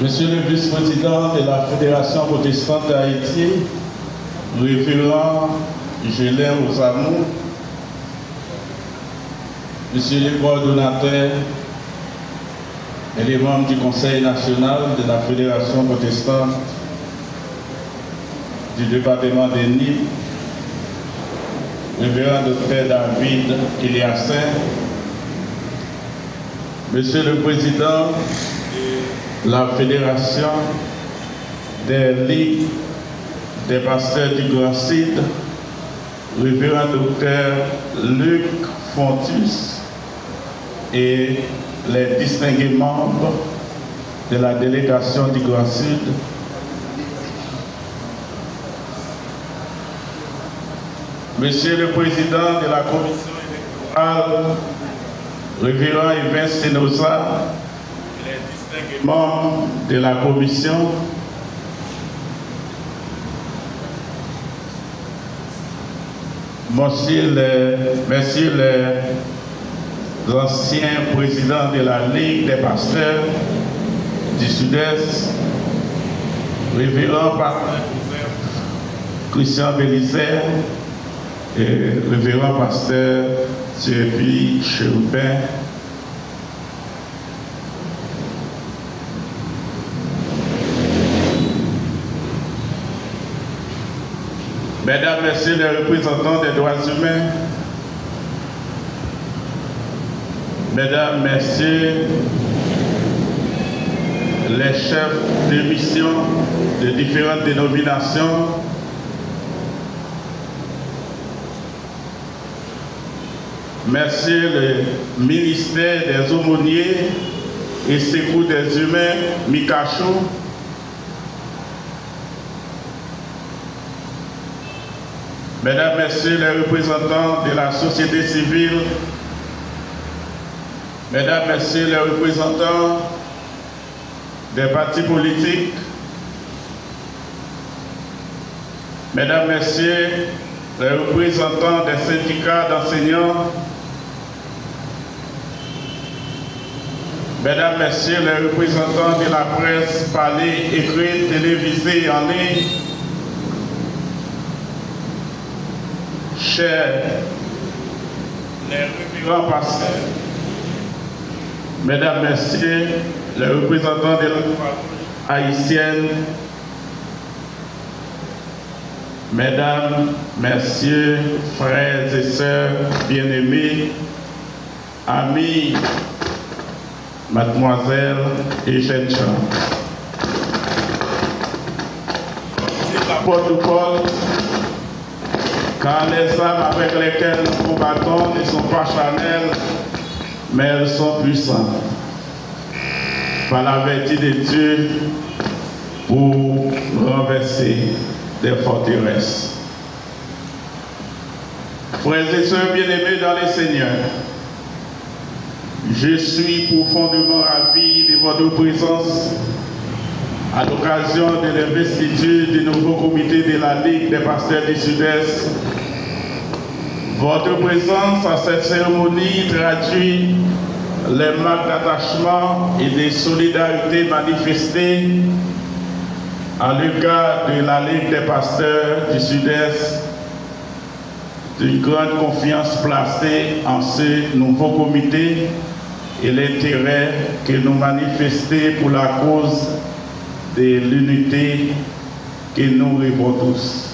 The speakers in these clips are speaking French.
Monsieur le vice-président de la Fédération protestante d'Haïti, révérend Gélin Osamou, Monsieur le coordonnateur et les membres du Conseil national de la Fédération protestante du département des Nîmes, révérend Dr David Eliassin, Monsieur le président de la Fédération des Ligues des pasteurs du Grand Sud, révérend Dr Luc Fontus et les distingués membres de la délégation du Grand Sud, Monsieur le président de la commission électorale, révérend Yves Senosa, et les distingués membres de la commission, Messieurs les anciens présidents de la Ligue des pasteurs du Sud-Est, révérend pasteur Christian Bélisaire et révérend pasteur Thierry Chérubin, Mesdames, Messieurs les représentants des droits humains, Mesdames, Messieurs les chefs de mission de différentes dénominations, Messieurs le ministère des aumôniers et secours des humains, Mikacho, Mesdames, Messieurs les représentants de la société civile, Mesdames, Messieurs les représentants des partis politiques, Mesdames, Messieurs les représentants des syndicats d'enseignants, Mesdames, Messieurs les représentants de la presse parlée, écrite, télévisée et en ligne, chers les révérends pasteurs, Mesdames, Messieurs les représentants de la haïtienne, Mesdames, Messieurs, frères et sœurs bien-aimés, amis, mademoiselles et jeunes gens. Protocole, car les armes avec lesquelles nous combattons ne sont pas charnelles, mais elles sont puissantes. Par la vertu de Dieu pour renverser des forteresses. Frères et sœurs bien-aimés dans le Seigneur, je suis profondément ravi de votre présence à l'occasion de l'investiture du nouveau comité de la Ligue des pasteurs du Sud-Est. Votre présence à cette cérémonie traduit les marques d'attachement et de solidarité manifestées à l'égard de la Ligue des pasteurs du Sud-Est, d'une grande confiance placée en ce nouveau comité et l'intérêt que nous manifestons pour la cause de l'unité que nous rêvons tous.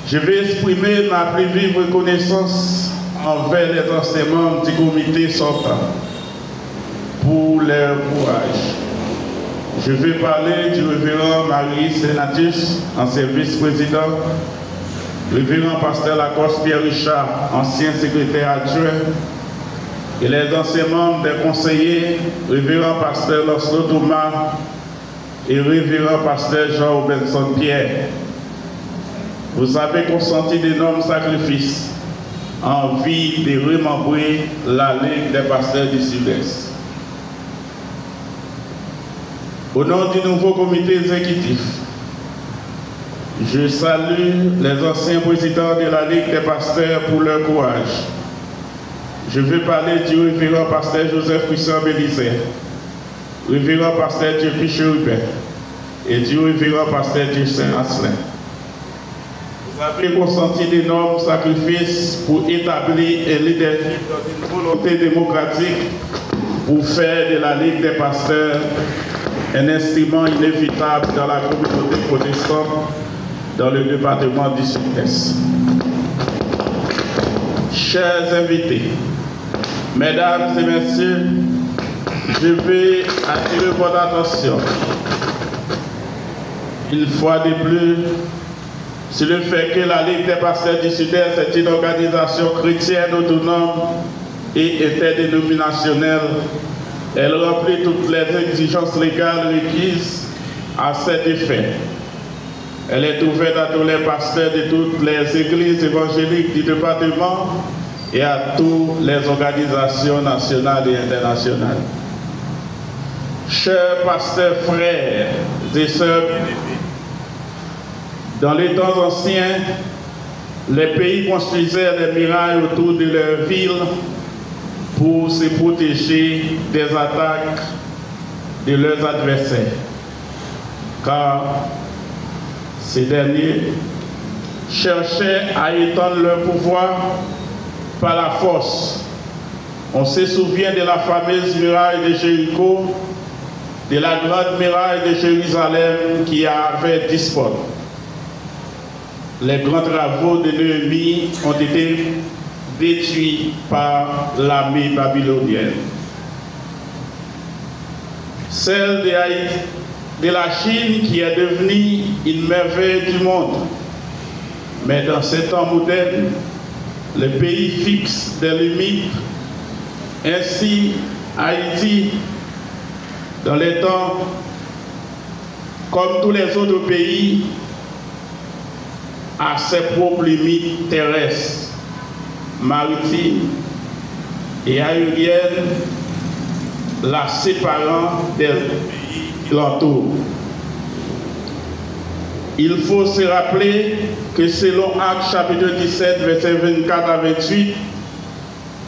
Je vais exprimer ma plus vive reconnaissance envers les anciens membres du comité sortant pour leur courage. Je vais parler du révérend Marie Senatus, ancien vice-président, révérend pasteur Lacoste Pierre Richard, ancien secrétaire adjoint, et les anciens membres des conseillers, révérend pasteur Loslo Thomas et révérend pasteur Jean Robinson Pierre. Vous avez consenti d'énormes sacrifices en vue de remembrer la Ligue des pasteurs du Sud-Est. Au nom du nouveau comité exécutif, je salue les anciens présidents de la Ligue des pasteurs pour leur courage. Je vais parler du révérend pasteur Joseph Christian Bélisaire, révérend pasteur Dieu Piché-Rupert et du révérend pasteur Dieu Saint-Asselin. Vous avez consenti d'énormes sacrifices pour établir un leadership dans une volonté démocratique pour faire de la Ligue des pasteurs un instrument inévitable dans la communauté protestante dans le département du Sud-Est. Chers invités, mesdames et messieurs, je vais attirer votre attention une fois de plus sur le fait que la Ligue des pasteurs du Sud-Est est une organisation chrétienne autonome et interdénominationnelle. Elle remplit toutes les exigences légales requises à cet effet. Elle est ouverte à tous les pasteurs de toutes les églises évangéliques du département et à toutes les organisations nationales et internationales. Chers pasteurs, frères et sœurs, dans les temps anciens, les pays construisaient des murailles autour de leurs villes pour se protéger des attaques de leurs adversaires, car ces derniers cherchaient à étendre leur pouvoir par la force. On se souvient de la fameuse muraille de Jéricho, de la grande muraille de Jérusalem qui avait disparu. Les grands travaux de Néhémie ont été détruits par l'armée babylonienne. Celle de la Chine qui est devenue une merveille du monde. Mais dans ces temps modernes, le pays fixe des limites. Ainsi, Haïti, dans les temps, comme tous les autres pays, a ses propres limites terrestres, maritimes et aériennes, la séparant des pays qui l'entourent. Il faut se rappeler que selon Actes chapitre 17, versets 24 à 28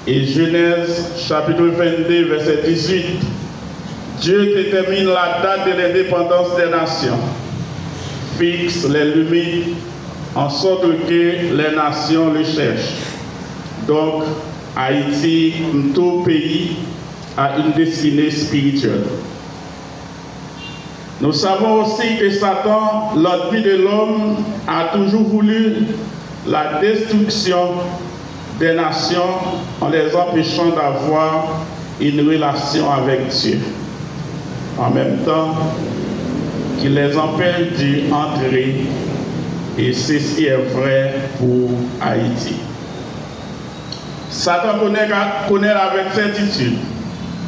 et Genèse chapitre 22, verset 18, Dieu détermine la date de l'indépendance des nations, fixe les limites en sorte que les nations le cherchent. Donc, Haïti, tout pays, a une destinée spirituelle. Nous savons aussi que Satan, l'ennemi de l'homme, a toujours voulu la destruction des nations en les empêchant d'avoir une relation avec Dieu. En même temps qu'il les empêche d'y entrer. Et ceci est vrai pour Haïti. Satan connaît avec certitude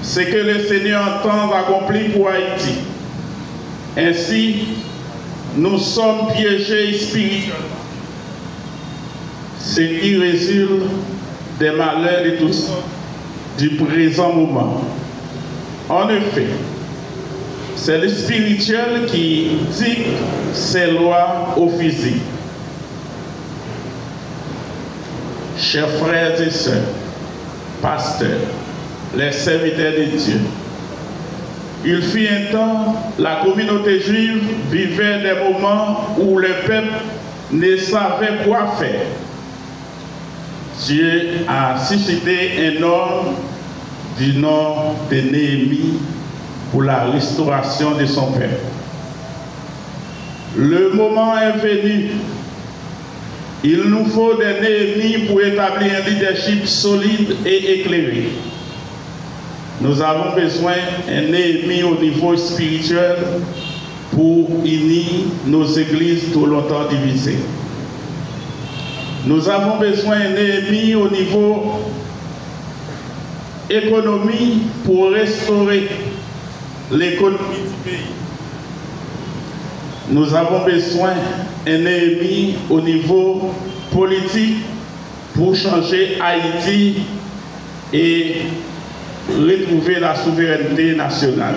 ce que le Seigneur entend accomplir pour Haïti. Ainsi, nous sommes piégés spirituellement, ce qui résulte des malheurs de tous du présent moment. En effet, c'est le spirituel qui dicte ses lois au physique. Chers frères et sœurs, pasteurs, les serviteurs de Dieu, il fut un temps, la communauté juive vivait des moments où le peuple ne savait quoi faire. Dieu a suscité un homme du nom de Néhémie pour la restauration de son peuple. Le moment est venu. Il nous faut des Néhémies pour établir un leadership solide et éclairé. Nous avons besoin d'un Néhémie au niveau spirituel pour unir nos églises tout longtemps divisées. Nous avons besoin d'un Néhémie au niveau économie pour restaurer l'économie du pays. Nous avons besoin d'un Néhémie au niveau politique pour changer Haïti et retrouver la souveraineté nationale.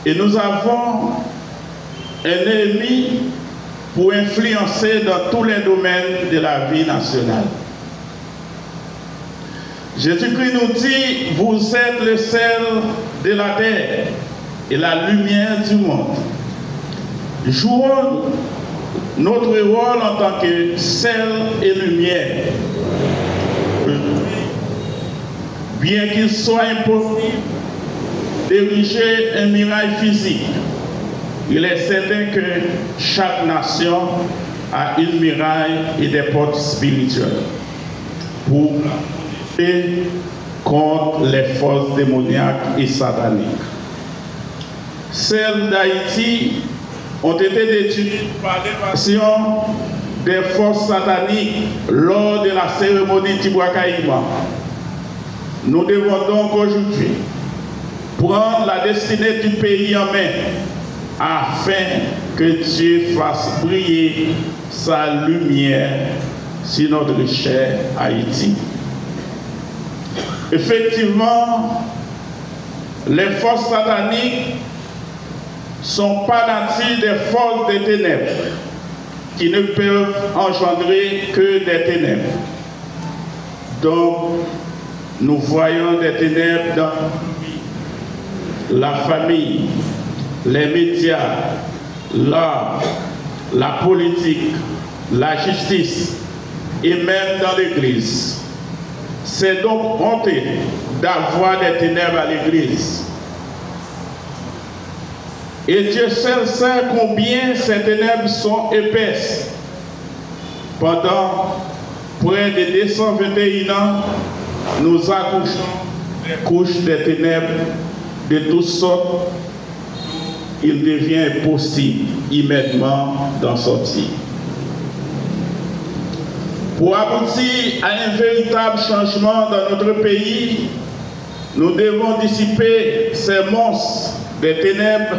Et nous avons un Néhémie pour influencer dans tous les domaines de la vie nationale. Jésus-Christ nous dit, vous êtes le sel de la terre et la lumière du monde. Jouons notre rôle en tant que sel et lumière. Bien qu'il soit impossible d'ériger un miracle physique, il est certain que chaque nation a une muraille et des portes spirituelles pour lutter contre les forces démoniaques et sataniques. Celles d'Haïti ont été détruites par l'évasion des forces sataniques lors de la cérémonie d'Ibrakaïma. Nous devons donc aujourd'hui prendre la destinée du pays en main afin que Dieu fasse briller sa lumière sur notre cher Haïti. Effectivement, les forces sataniques ne sont pas nature des forces des ténèbres qui ne peuvent engendrer que des ténèbres. Donc, nous voyons des ténèbres dans la famille, les médias, l'art, la politique, la justice et même dans l'Église. C'est donc honteux d'avoir des ténèbres à l'Église. Et Dieu seul sait combien ces ténèbres sont épaisses. Pendant près de 221 ans, nous accouchons des couches des ténèbres de toutes sortes. Il devient impossible immédiatement d'en sortir. Pour aboutir à un véritable changement dans notre pays, nous devons dissiper ces monstres des ténèbres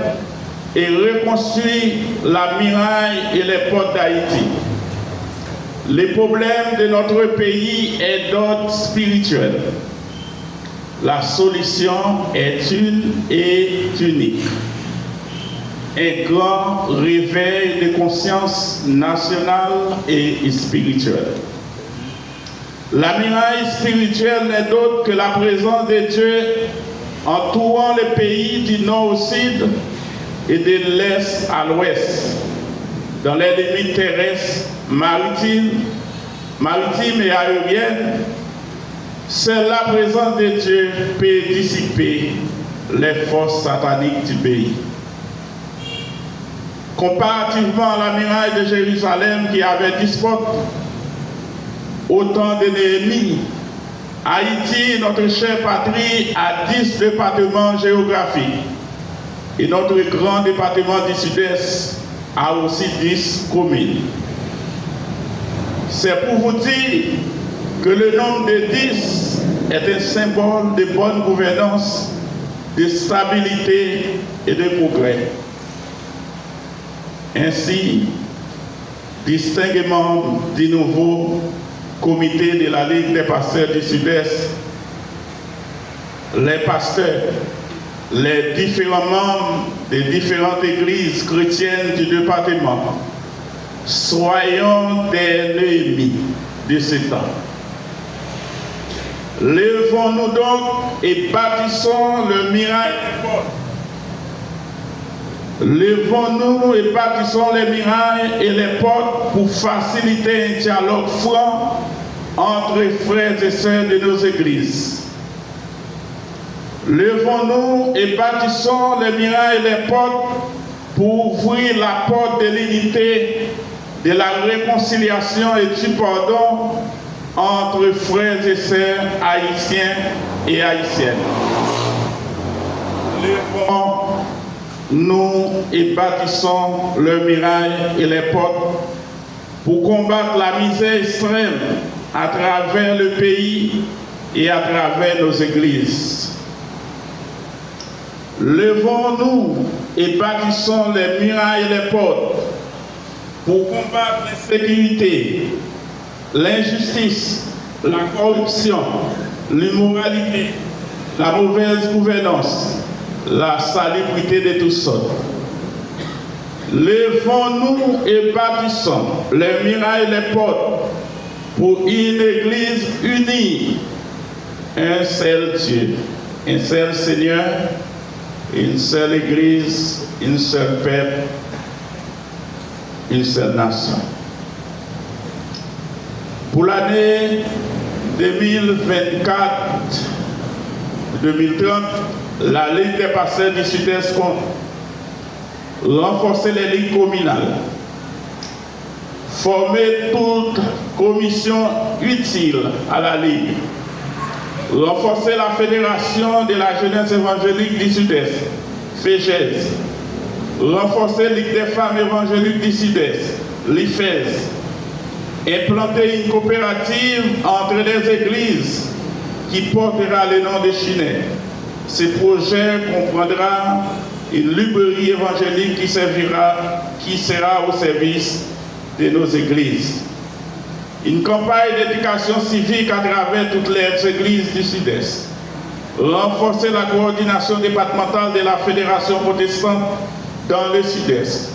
et reconstruire la muraille et les portes d'Haïti. Le problème de notre pays est d'ordre spirituel. La solution est une et unique. Un grand réveil de conscience nationale et spirituelle. La muraille spirituelle n'est d'autre que la présence de Dieu entourant le pays du nord au sud et de l'est à l'ouest, dans les limites terrestres, maritimes et aériennes. Seule la présence de Dieu peut dissiper les forces sataniques du pays. Comparativement à la muraille de Jérusalem qui avait 10 portes, au temps de Néhémie, Haïti, notre chère patrie, a 10 départements géographiques. Et notre grand département du Sud-Est a aussi 10 communes. C'est pour vous dire que le nombre de 10 est un symbole de bonne gouvernance, de stabilité et de progrès. Ainsi, distingués membres du nouveau comité de la Ligue des pasteurs du Sud-Est, les pasteurs, les différents membres des différentes églises chrétiennes du département, soyons des Néhémies de ce temps. Levons-nous donc et bâtissons le miracle des portes. Levons-nous et bâtissons les murailles et les portes pour faciliter un dialogue franc entre frères et sœurs de nos églises. Levons-nous et bâtissons les murailles et les portes pour ouvrir la porte de l'unité, de la réconciliation et du pardon entre frères et sœurs haïtiens et haïtiennes. Levons-nous et bâtissons les murailles et les portes pour combattre la misère extrême à travers le pays et à travers nos églises. Levons-nous et bâtissons les murailles et les portes pour combattre l'insécurité, l'injustice, la corruption, l'immoralité, la mauvaise gouvernance, la salubrité de toutes sortes. Levons-nous et bâtissons les murailles et les portes pour une église unie, un seul Dieu, un seul Seigneur, une seule Église, une seule peuple, une seule nation. Pour l'année 2024-2030, la Ligue des pasteurs du Sud-Est compte renforcer les ligues communales, former toute commission utile à la Ligue, renforcer la Fédération de la jeunesse évangélique du Sud-Est, FEJES, renforcer la Ligue des femmes évangéliques du Sud-Est, l'IFES, implanter une coopérative entre les églises qui portera le nom de Chinet. Ce projet comprendra une librairie évangélique qui sera au service de nos églises. Une campagne d'éducation civique à travers toutes les églises du Sud-Est. Renforcer la coordination départementale de la Fédération protestante dans le Sud-Est.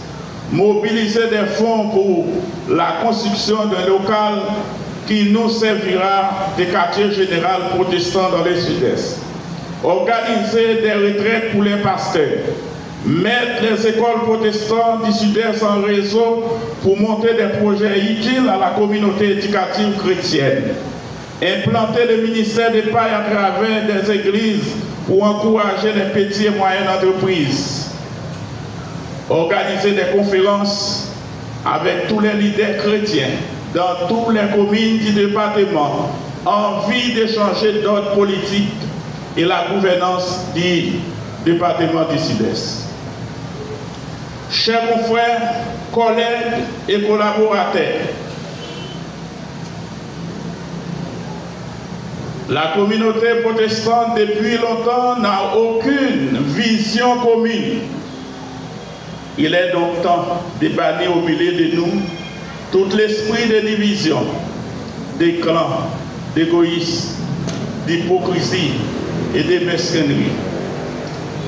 Mobiliser des fonds pour la construction d'un local qui nous servira de quartier général protestant dans le Sud-Est. Organiser des retraites pour les pasteurs. Mettre les écoles protestantes du Sud-Est en réseau pour monter des projets utiles à la communauté éducative chrétienne. Implanter le ministère des pailles à travers des églises pour encourager les petites et moyennes entreprises. Organiser des conférences avec tous les leaders chrétiens dans toutes les communes du département en vue d'échanger d'ordre politique et la gouvernance du département du Sud-Est. Chers confrères, collègues et collaborateurs, la communauté protestante depuis longtemps n'a aucune vision commune. Il est donc temps de bannir au milieu de nous tout l'esprit de division, de clans, d'égoïsme, d'hypocrisie et de mesquinerie.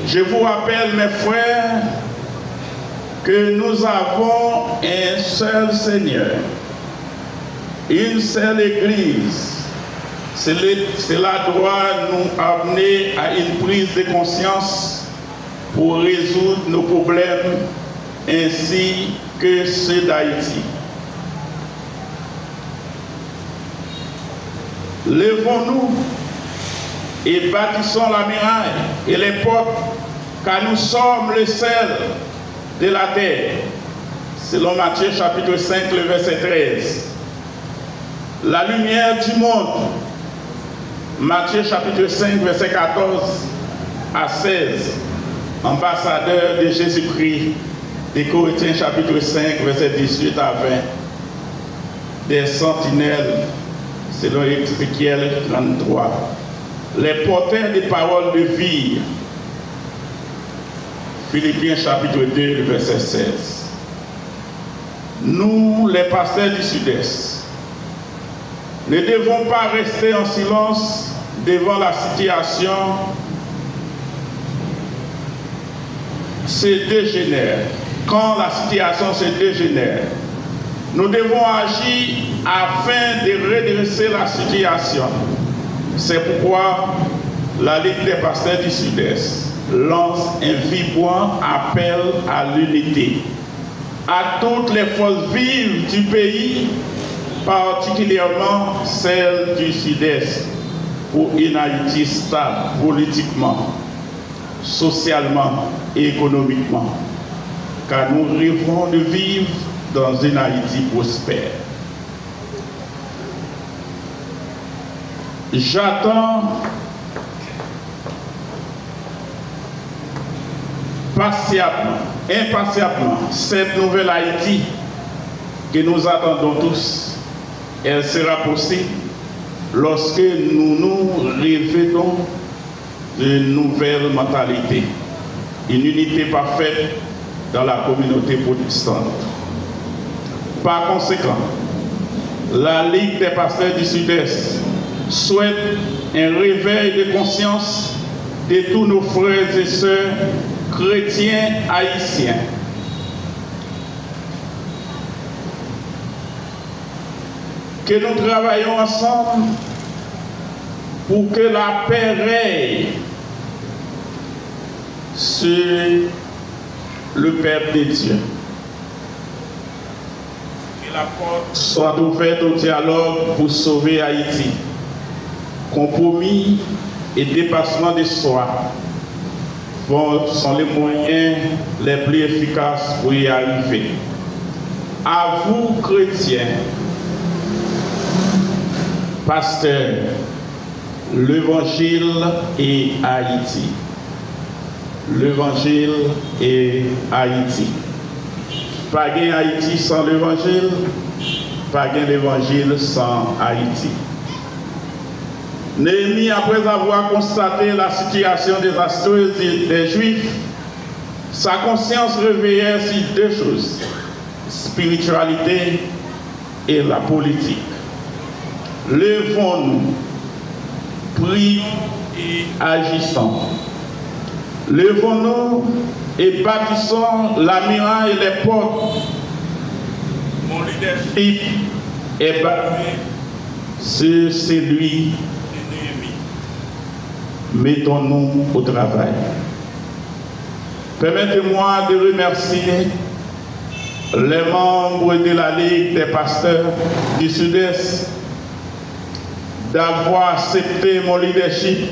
Je vous rappelle, mes frères, que nous avons un seul Seigneur, une seule Église. Cela doit nous amener à une prise de conscience pour résoudre nos problèmes ainsi que ceux d'Haïti. Levons-nous et bâtissons la muraille et les portes, car nous sommes le sel de la terre, selon Matthieu chapitre 5, le verset 13. La lumière du monde, Matthieu chapitre 5, verset 14 à 16. Ambassadeur de Jésus-Christ, des Corinthiens chapitre 5, verset 18 à 20. Des sentinelles, selon Ézéchiel 33. Les porteurs des paroles de vie, Philippiens chapitre 2, verset 16. Nous, les pasteurs du Sud-Est, ne devons pas rester en silence devant la situation se dégénère. Quand la situation se dégénère, nous devons agir afin de redresser la situation. C'est pourquoi la Ligue des pasteurs du Sud-Est lance un vibrant appel à l'unité à toutes les forces vives du pays, particulièrement celles du Sud-Est, pour une Haïti stable politiquement, socialement et économiquement, car nous rêvons de vivre dans une Haïti prospère. J'attends impatiemment cette nouvelle Haïti que nous attendons tous. Elle sera possible lorsque nous nous révélons d'une nouvelle mentalité, une unité parfaite dans la communauté protestante. Par conséquent, la Ligue des pasteurs du Sud-Est souhaite un réveil de conscience de tous nos frères et sœurs chrétiens haïtiens. Que nous travaillons ensemble pour que la paix règne sur le peuple de Dieu. Que la porte soit ouverte au dialogue pour sauver Haïti. Compromis et dépassement de soi sont les moyens les plus efficaces pour y arriver. À vous, chrétiens, pasteurs, l'évangile et Haïti. L'évangile et Haïti. Pas gain Haïti sans l'évangile, pas gain l'évangile sans Haïti. Néhémie, après avoir constaté la situation désastreuse des Juifs, sa conscience réveillait sur deux choses, spiritualité et la politique. Levons-nous, prions et agissons. Levons-nous et bâtissons la muraille et les portes. Mon leadership est basé sur celui de Néhémie. Mettons-nous au travail. Permettez-moi de remercier les membres de la Ligue des pasteurs du Sud-Est d'avoir accepté mon leadership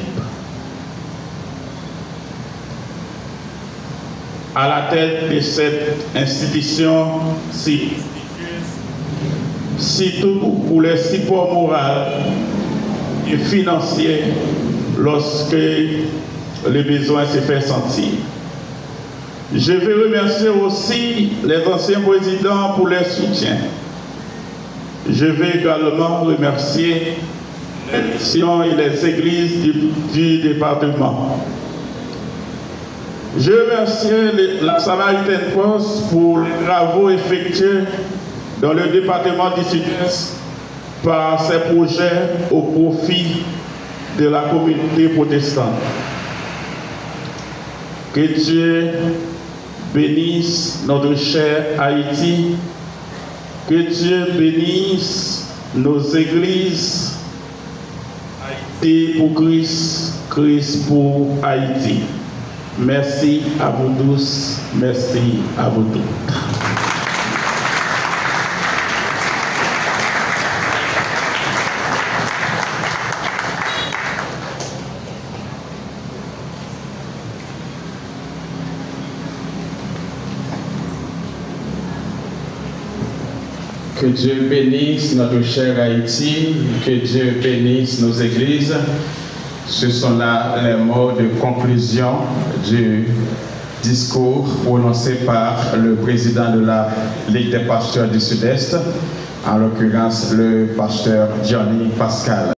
à la tête de cette institution si surtout pour les supports moraux et financiers lorsque le besoin se fait sentir. Je veux remercier aussi les anciens présidents pour leur soutien. Je veux également remercier les missions et les églises du département. Je remercie la Samaritan Post pour les travaux effectués dans le département du Sud-Est par ses projets au profit de la communauté protestante. Que Dieu bénisse notre cher Haïti, que Dieu bénisse nos églises. Haïti pour Christ, Christ pour Haïti. Merci à vous tous, merci à vous tous. Que Dieu bénisse notre cher Haïti, que Dieu bénisse nos églises. Ce sont là les mots de conclusion du discours prononcé par le président de la Ligue des pasteurs du Sud-Est, en l'occurrence le pasteur Johnny Pascal.